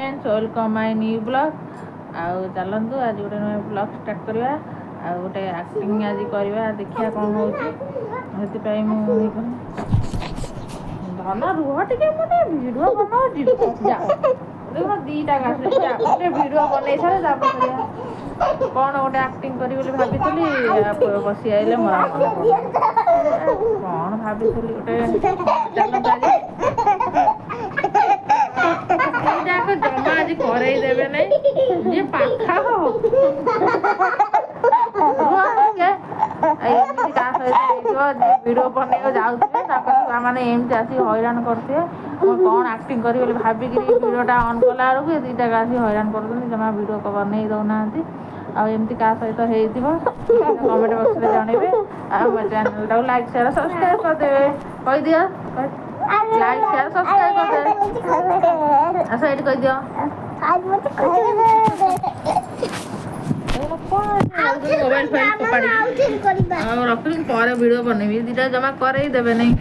Friends welcome my new blog आउ चलतु आज गोटे नुआ ब्लॉग स्टार्ट करवा आ गोटे एक्टिंग आज करवा देखिया कौन होची हेतिपाई मु धन रुह टिके मोटे वीडियो बनाउची जा देखो दीटा गाछ जा गोटे वीडियो बनै सारे तापर करिया कौन गोटे एक्टिंग करी बोली भाबितली बसी आइले मोरा कौन भाबितली गोटे चलत आज जमा आज करे देवे नहीं ये पाखा हो वीडियो बने जाऊे मैंने एमती आसी हैरान करते कौन एक्टिंग करी बोली भाविक वीडियोटा ऑन कला बेलू दीटा आसी हैरान कर जमा वीडियो बन दौना आमती क्या सहित कमेंट बॉक्स में जनइबे आ चैनल टाक लाइक शेयर सब्सक्राइब करदे कही दिया लाइक शेयर सब्सक्राइब करदे अच्छा ये कही दियो मोबाइल फाइल रखी पर वीडियो बनइबी दीटा जमा कर देवे नहीं।